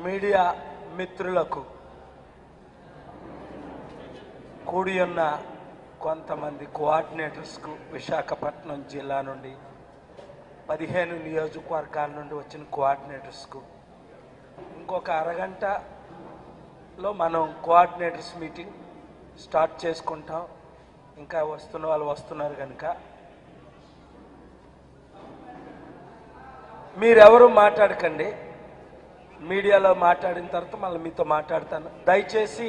Media మిత్రులకు కూడి ఉన్న కొంతమంది కోఆర్డినేటర్స్కు విశాఖపట్నం జిల్లా నుండి 15 నియోజకవర్గాల నుండి వచ్చిన కోఆర్డినేటర్స్కు ఇంకొక అరగంటలో మనం కోఆర్డినేటర్స్ మీటింగ్ స్టార్ట్ చేసుకుంటాం. ఇంకా వస్తున్న వాళ్ళు వస్తున్నారు కనుక మీరెవరు మాట్లాడకండి. మీడియాలో మాట్లాడిన తర్వాత మళ్ళీ మీతో మాట్లాడతాను. దయచేసి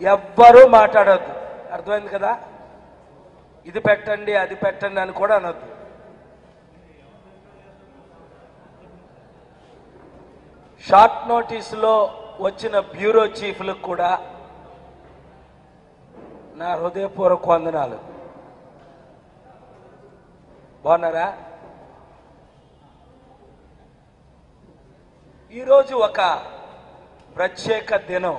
ఎవ్వరూ మాట్లాడొద్దు. అర్థమైంది కదా? ఇది పెట్టండి అది పెట్టండి అని కూడా అనొద్దు. షార్ట్ నోటీసులో వచ్చిన బ్యూరో చీఫ్లకు కూడా నా హృదయపూర్వక వందనాలు. బాగున్నారా? ఈరోజు ఒక ప్రత్యేక దినం.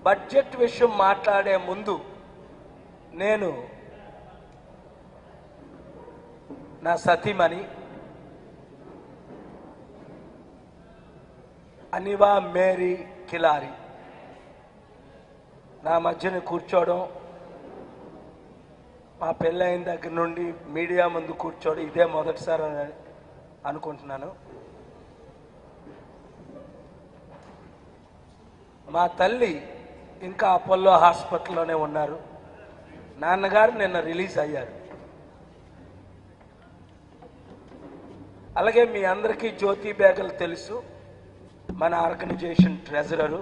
బడ్జెట్ విషయం మాట్లాడే ముందు నేను నా సతీమణి అనివా మేరీ కిలారి నా మధ్యన కూర్చోవడం, మా పెళ్ళైన దగ్గర నుండి మీడియా ముందు కూర్చోవడం ఇదే మొదటిసారి అనుకుంటున్నాను. మా తల్లి ఇంకా అపోలో హాస్పిటల్లోనే ఉన్నారు. నాన్నగారు నిన్న రిలీజ్ అయ్యారు. అలాగే మీ అందరికీ జ్యోతి బేగల్ తెలుసు, మన ఆర్గనైజేషన్ ట్రెజరరు.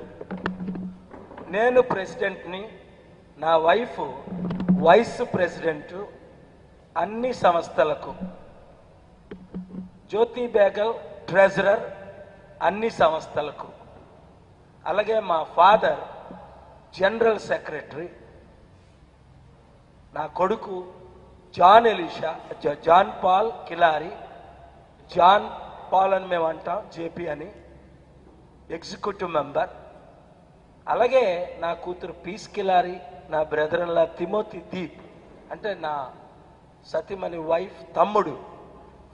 నేను ప్రెసిడెంట్ని, నా వైఫ్ వైస్ ప్రెసిడెంట్ అన్ని సంస్థలకు. జ్యోతి బేగల్ ట్రెజరర్ అన్ని సంస్థలకు. అలాగే మా ఫాదర్ జనరల్ సెక్రటరీ. నా కొడుకు John Paul Kilari, John Paul అని మేము అంటాం, జేపీ అని, ఎగ్జిక్యూటివ్ మెంబర్. అలాగే నా కూతురు పీస్ కిలారి, నా brother in law Timothy Deep అంటే నా సతీమణి వైఫ్ తమ్ముడు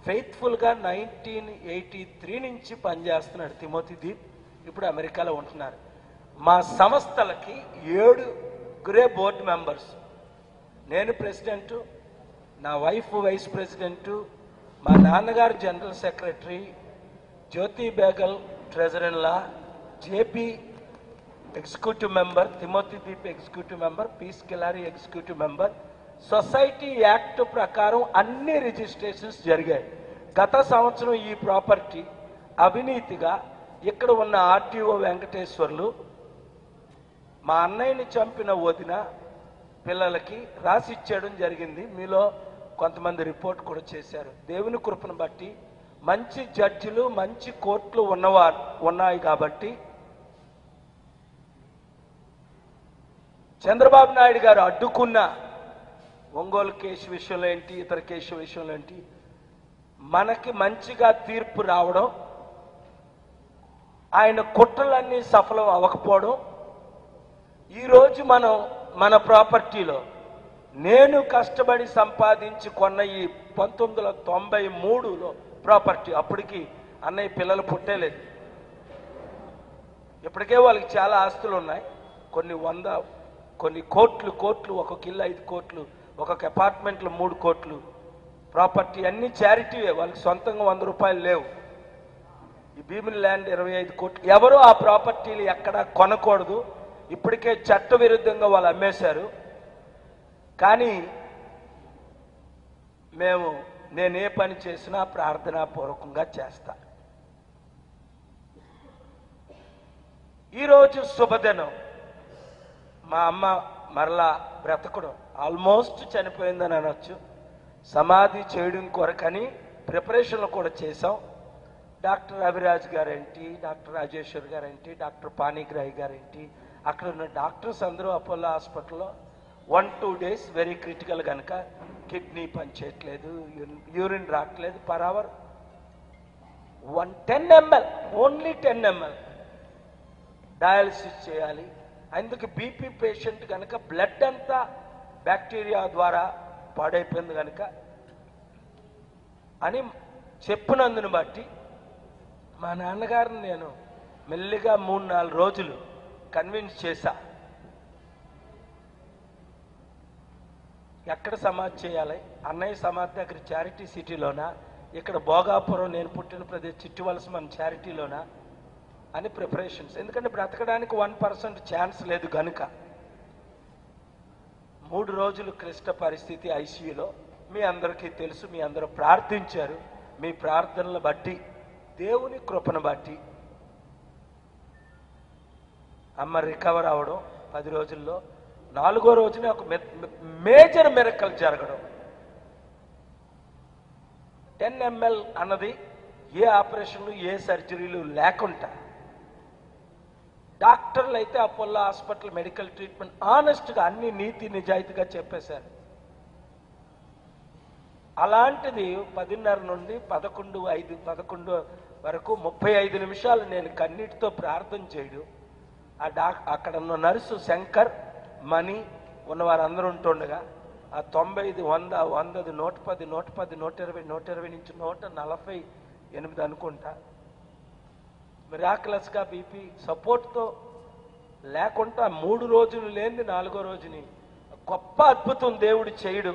ఫెయిత్ఫుల్గా 1983 నుంచి పనిచేస్తున్నాడు తిమోతి దీప్. ఇప్పుడు అమెరికాలో ఉంటున్నారు. మా సంస్థలకి 7 బోర్డు మెంబర్స్. నేను ప్రెసిడెంటు, నా వైఫ్ వైస్ ప్రెసిడెంటు, మా నాన్నగారు general secretary, Jyothi Begal treasurer in law, JP executive member, Timothy Deep executive member, Peace Kilari executive member. Society act ప్రకారం అన్ని రిజిస్ట్రేషన్స్ జరిగాయి. గత సంవత్సరం ఈ ప్రాపర్టీ అవినీతిగా ఇక్కడ ఉన్న ఆర్టీఓ వెంకటేశ్వర్లు మా అన్నయ్యని చంపిన వదిన పిల్లలకి రాసి ఇచ్చేయడం జరిగింది. మీలో కొంతమంది రిపోర్ట్ కూడా చేశారు. దేవుని కృపను బట్టి మంచి జడ్జిలు, మంచి కోర్టులు ఉన్నాయి కాబట్టి చంద్రబాబు నాయుడు గారు అడ్డుకున్న ఒంగోలు కేసు విషయంలో ఏంటి, ఇతర కేసు విషయంలో ఏంటి, మనకి మంచిగా తీర్పు రావడం, ఆయన కుట్రలన్నీ సఫలం అవ్వకపోవడం. ఈరోజు మనం మన ప్రాపర్టీలో నేను కష్టపడి సంపాదించి కొన్న ఈ 1993లో ప్రాపర్టీ, అప్పటికి అన్నయ్య పిల్లలు పుట్టేలేదు. ఇప్పటికే వాళ్ళకి చాలా ఆస్తులు ఉన్నాయి. కొన్ని కోట్లు, ఒక్కొక్క ఇల్లు 5 కోట్లు, ఒక్కొక్క అపార్ట్మెంట్లు 3 కోట్లు. ప్రాపర్టీ అన్ని చారిటీవే, వాళ్ళకి సొంతంగా 100 రూపాయలు లేవు. ఈ భీమిలి ల్యాండ్ 25 కోట్లు. ఎవరు ఆ ప్రాపర్టీలు ఎక్కడ కొనకూడదు. ఇప్పటికే చట్ట విరుద్ధంగా వాళ్ళు అమ్మేశారు. కానీ నేను ఏ పని చేసినా ప్రార్థనాపూర్వకంగా చేస్తా. ఈరోజు శుభదినం. మా అమ్మ మరలా బ్రతకడం, ఆల్మోస్ట్ చనిపోయిందని అనొచ్చు. సమాధి చేయడం కొరకని ప్రిపరేషన్లు కూడా చేశాం. డాక్టర్ అభిరాజ్ గారేంటి, డాక్టర్ రాజేశ్వర్ గారేంటి, డాక్టర్ పాణిగ్రాహి గారేంటి, అక్కడ ఉన్న డాక్టర్స్ అందరూ అపోలో హాస్పిటల్లో 1-2 డేస్ వెరీ క్రిటికల్ కనుక కిడ్నీ పనిచేయట్లేదు, యూరిన్ రావట్లేదు. Per hour 10 ml, only 10 ml dialysis చేయాలి. అందుకు బీపీ పేషెంట్ కనుక బ్లడ్ అంతా బ్యాక్టీరియా ద్వారా పాడైపోయింది కనుక అని చెప్పినందును బట్టి మా నాన్నగారిని నేను మెల్లిగా 3-4 రోజులు కన్విన్స్ చేశా. ఎక్కడ సమాధి చేయాలి? అన్నయ్య సమాధి దగ్గర చారిటీ సిటీలోనా, ఇక్కడ భోగాపురం నేను పుట్టిన ప్రదేశ్ చిట్టివలస మన చారిటీలోనా అని ప్రిపరేషన్స్. ఎందుకంటే బ్రతకడానికి 1% ఛాన్స్ లేదు కనుక 3 రోజులు క్లిష్ట పరిస్థితి ఐసీయూలో. మీ అందరికీ తెలుసు, మీ అందరూ ప్రార్థించారు. మీ ప్రార్థనలు బట్టి, దేవుని కృపను బట్టి అమ్మ రికవర్ అవడం 10 రోజుల్లో. 4వ రోజునే ఒక మేజర్ మిరకల్ జరగడం. 10 ml అన్నది ఏ ఆపరేషన్లు ఏ సర్జరీలు లేకుండా డాక్టర్లు అయితే అపోలో హాస్పిటల్ మెడికల్ ట్రీట్మెంట్ ఆనెస్ట్గా అన్ని నీతి నిజాయితీగా చెప్పేశారు. అలాంటిది 10:30 నుండి 11 వరకు 35 నిమిషాలు నేను కన్నీటితో ప్రార్థన చేయడం. అక్కడ ఉన్న నర్సు శంకర్, మణి ఉన్నవారందరూ ఉంటుండగా ఆ 95, 100, 100, 110, 110, 120, 120 నుంచి 148 అనుకుంటా మిరాకులస్గా బీపీ సపోర్ట్తో లేకుండా 3 రోజులు లేని 4వ రోజుని గొప్ప అద్భుతం దేవుడు చేయడు.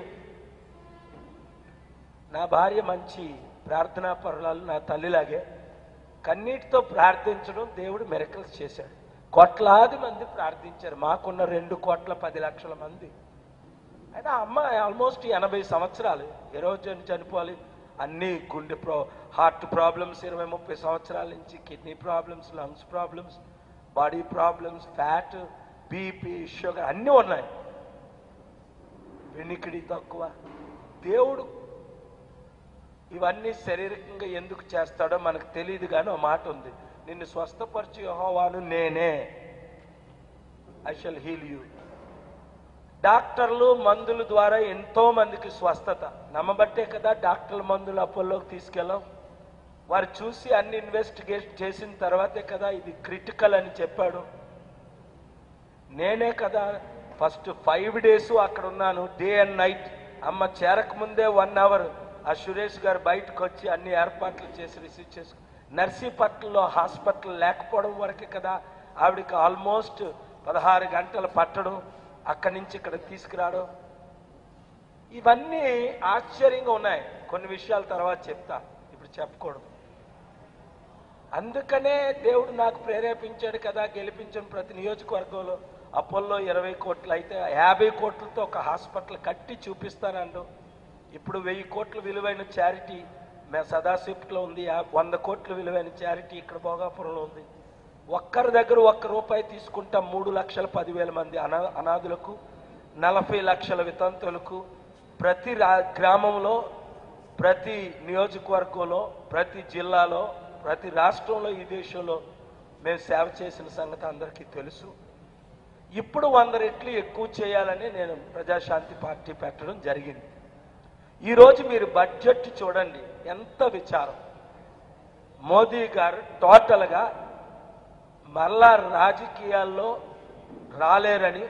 నా భార్య మంచి ప్రార్థనా పరురాలు, నా తల్లిలాగే కన్నీటితో ప్రార్థించడం దేవుడు మిరకల్స్ చేశాడు. కోట్లాది మంది ప్రార్థించారు. మాకున్న 2,10,00,000 మంది. అయితే అమ్మ ఆల్మోస్ట్ 80 సంవత్సరాలు. ఏ రోజు చనిపోవాలి? అన్ని గుండె హార్ట్ ప్రాబ్లమ్స్ 20-30 సంవత్సరాల నుంచి, kidney problems, lungs problems, body problems, fat, BP, sugar అన్నీ ఉన్నాయి. వెనికిడి తక్కువ. దేవుడు ఇవన్నీ శారీరకంగా ఎందుకు చేస్తాడో మనకు తెలియదు, కానీ ఒక మాట ఉంది, నిన్ను స్వస్థపరిచి యెహోవాను నేనే, ఐ షల్ హీల్ యూ. డాక్టర్లు మందుల ద్వారా ఎంతో మందికి స్వస్థత. నమ్మబట్టే కదా డాక్టర్ల మందులు అపోలోకి తీసుకెళ్ళాం. వారు చూసి అన్ని ఇన్వెస్టిగేట్ చేసిన తర్వాతే కదా ఇది క్రిటికల్ అని చెప్పాడు. నేనే కదా ఫస్ట్ 5 days అక్కడ ఉన్నాను, డే అండ్ నైట్. అమ్మ చేరకముందే 1 hour ఆ సురేష్ గారు బయటకు వచ్చి అన్ని ఏర్పాట్లు చేసి రిసీవ్ చేసుకు. నర్సీపట్నంలో హాస్పిటల్ లేకపోవడం వరకే కదా ఆవిడకి ఆల్మోస్ట్ 16 గంటలు పట్టడం, అక్కడి నుంచి ఇక్కడ తీసుకురావడం. ఇవన్నీ ఆశ్చర్యంగా ఉన్నాయి. కొన్ని విషయాల తర్వాత చెప్తా, ఇప్పుడు చెప్పకూడదు. అందుకనే దేవుడు నాకు ప్రేరేపించాడు కదా, గెలిపించిన ప్రతి నియోజకవర్గంలో అపోలో 20 కోట్లు అయితే 50 కోట్లతో ఒక హాస్పిటల్ కట్టి చూపిస్తానండు. ఇప్పుడు 1000 కోట్ల విలువైన చారిటీ సదాశివలో ఉంది, 100 కోట్ల విలువైన చారిటీ ఇక్కడ భోగాపురంలో ఉంది. ఒక్కరి దగ్గర 1 రూపాయి తీసుకుంటాం. 3,10,000 మంది అనాథులకు, 40 లక్షల వితంతులకు, ప్రతి గ్రామంలో, ప్రతి నియోజకవర్గంలో, ప్రతి జిల్లాలో, ప్రతి రాష్ట్రంలో, ఈ దేశంలో మేము సేవ చేసిన సంగతి అందరికీ తెలుసు. ఇప్పుడు 100 రెట్లు ఎక్కువ చేయాలని నేను ప్రజాశాంతి పార్టీ పెట్టడం జరిగింది. ఈరోజు మీరు బడ్జెట్ చూడండి, ఎంత విచారం. మోదీ గారు టోటల్గా మరలా రాజకీయాల్లో రాలేరని,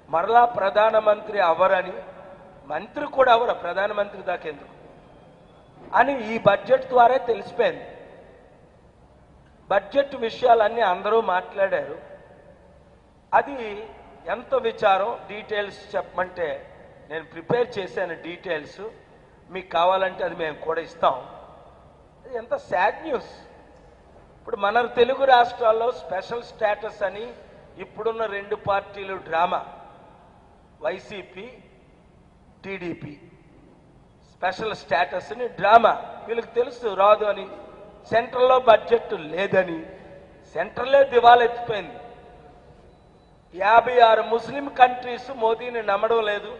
మరలా ప్రధానమంత్రి అవ్వరని, మంత్రి కూడా అవ్వరు, ప్రధానమంత్రి దాకా ఎందుకు అని ఈ బడ్జెట్ ద్వారా తెలిసిపోయింది. బడ్జెట్ విషయాలన్నీ అందరూ మాట్లాడారు. అది ఎంత విచారం, డీటెయిల్స్ చెప్పమంటే నేను ప్రిపేర్ చేశాను. డీటెయిల్స్ మీకు కావాలంటే అది మేము కూడా ఇస్తాం. అది ఎంత సాడ్ న్యూస్. ఇప్పుడు మన తెలుగు రాష్ట్రాల్లో స్పెషల్ స్టేటస్ అని ఇప్పుడున్న 2 పార్టీలు drama, YCP, TDP. Special status అని డ్రామా. వీళ్ళకి తెలుసు రాదు అని. సెంట్రల్లో బడ్జెట్ లేదని, సెంట్రలే దివాలా ఎత్తిపోయింది. 56 ముస్లిం కంట్రీస్ మోదీని నమ్మడం లేదు,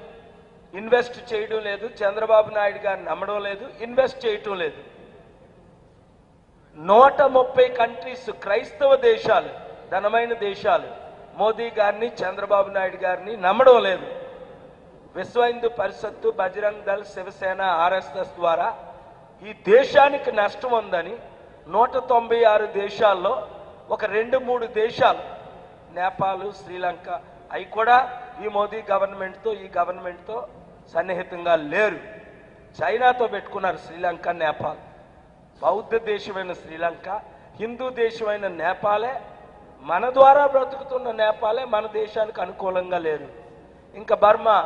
ఇన్వెస్ట్ చేయడం లేదు. చంద్రబాబు నాయుడు గారిని నమ్మడం లేదు, ఇన్వెస్ట్ చేయటం లేదు. 130 కంట్రీస్ క్రైస్తవ దేశాలు, ధనమైన దేశాలు మోదీ గారిని, చంద్రబాబు నాయుడు గారిని నమ్మడం లేదు. విశ్వ హిందూ పరిషత్తు, బజరంగ్ దళ్, శివసేన, ఆర్ఎస్ఎస్ ద్వారా ఈ దేశానికి నష్టం ఉందని 196 దేశాల్లో ఒక 2-3 దేశాలు, నేపాల్, శ్రీలంక, అవి కూడా ఈ మోదీ గవర్నమెంట్తో, ఈ గవర్నమెంట్తో సన్నిహితంగా లేరు. చైనాతో పెట్టుకున్నారు శ్రీలంక, నేపాల్. బౌద్ధ దేశమైన శ్రీలంక హిందూ దేశమైన నేపాలే, మన ద్వారా బ్రతుకుతున్న నేపాలే మన దేశానికి అనుకూలంగా లేరు. ఇంకా బర్మా,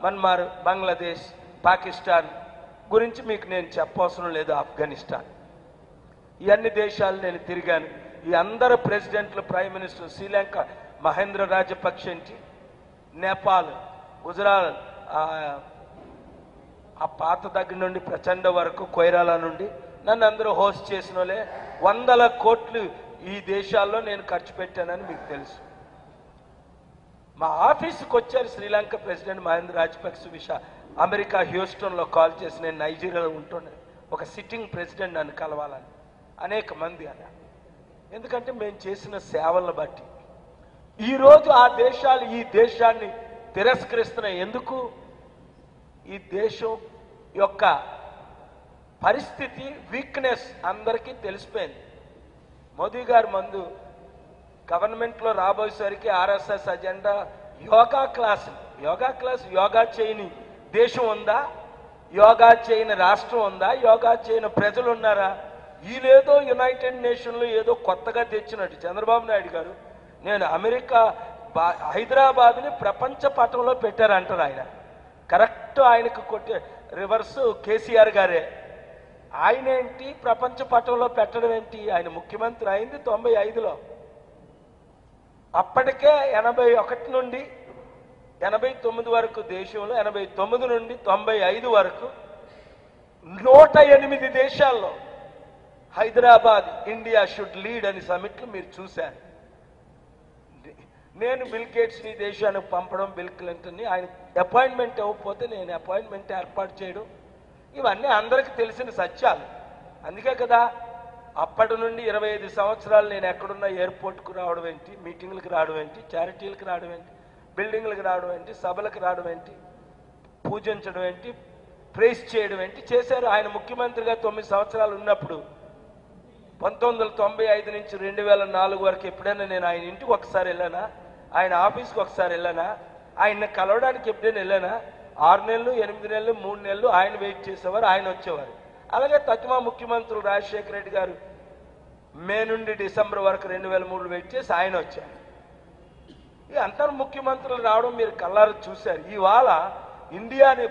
మన్మార్, బంగ్లాదేశ్, పాకిస్తాన్ గురించి మీకు నేను చెప్పవసరం లేదు. ఆఫ్ఘనిస్తాన్, ఇవన్నీ దేశాలు నేను తిరిగాను. ఈ అందరు ప్రెసిడెంట్లు, ప్రైమ్ మినిస్టర్, శ్రీలంక మహేంద్ర రాజపక్ష నుంచి, నేపాల్, గుజరాత్, ఆ పాత దగ్గర నుండి ప్రచండ వరకు, కొయిరాలా నుండి నన్ను అందరూ హోస్ట్ చేసిన వాళ్ళే. 100 కోట్లు ఈ దేశాల్లో నేను ఖర్చు పెట్టానని మీకు తెలుసు. మా ఆఫీస్కి వచ్చారు శ్రీలంక ప్రెసిడెంట్ మహేంద్ర రాజపక్ష అమెరికా హ్యూస్టన్లో కాల్ చేసి, నేను నైజీరియాలో ఉంటున్నాను, ఒక సిట్టింగ్ ప్రెసిడెంట్ నన్ను కలవాలని అనేక మంది అలా. ఎందుకంటే మేము చేసిన సేవలను బట్టి ఈరోజు ఆ దేశాలు ఈ దేశాన్ని తిరస్కరిస్తున్నాయి. ఎందుకు? ఈ దేశం యొక్క పరిస్థితి, వీక్నెస్ అందరికీ తెలిసిపోయింది. మోదీ గారు ముందు గవర్నమెంట్లో రాబోయేసరికి RSS agenda yoga class, yoga చేయని దేశం ఉందా? యోగా చేయని రాష్ట్రం ఉందా? యోగా చేయని ప్రజలు ఉన్నారా? వీళ్ళేదో యునైటెడ్ నేషన్లో ఏదో కొత్తగా తెచ్చినట్టు చంద్రబాబు నాయుడు గారు, నేను అమెరికా హైదరాబాద్ని ప్రపంచ పటంలో పెట్టారంటారు ఆయన. కరెక్ట్ ఆయనకు కొట్టే రివర్స్ కేసీఆర్ గారే. ఆయన ఏంటి ప్రపంచ పటంలో పెట్టడం ఏంటి? ఆయన ముఖ్యమంత్రి అయింది 95లో. అప్పటికే 81 నుండి 89 వరకు దేశంలో, 89 నుండి 95 వరకు 108 దేశాల్లో హైదరాబాద్ ఇండియా షుడ్ లీడ్ అని సమిట్లు మీరు చూశారు. నేను బిల్ గేట్స్ని దేశానికి పంపడం, బిల్ క్లింటన్ని ఆయన అపాయింట్మెంట్ ఇవ్వకపోతే నేను అపాయింట్మెంట్ ఏర్పాటు చేయడం, ఇవన్నీ అందరికీ తెలిసిన సత్యాలు. అందుకే కదా అప్పటి నుండి 25 సంవత్సరాలు నేను ఎక్కడున్నా ఎయిర్పోర్ట్కు రావడం ఏంటి, మీటింగ్లకు రావడం ఏంటి, చారిటీలకు రావడం ఏంటి, బిల్డింగ్లకు రావడం ఏంటి, సభలకు రావడం ఏంటి, పూజించడం ఏంటి, ప్రైజ్ చేయడం ఏంటి చేశారు. ఆయన ముఖ్యమంత్రిగా 9 సంవత్సరాలు ఉన్నప్పుడు 1995 నుంచి 2004 వరకు ఎప్పుడైనా నేను ఆయన ఇంటికి ఒకసారి వెళ్ళానా? ఆయన ఆఫీస్కి ఒకసారి వెళ్ళానా? ఆయన్ని కలవడానికి ఎప్పుడైనా వెళ్ళానా? 6 నెలలు, 8 నెలలు, 3 నెలలు ఆయన వెయిట్ చేసేవారు, ఆయన వచ్చేవారు. అలాగే తత్మా ముఖ్యమంత్రులు రాజశేఖర రెడ్డి గారు మే నుండి డిసెంబర్ వరకు 2003 వెయిట్ చేసి ఆయన వచ్చారు. ఈ అంతర్ ముఖ్యమంత్రులు రావడం మీరు కళ్ళారు చూశారు. ఇవాళ ఇండియాని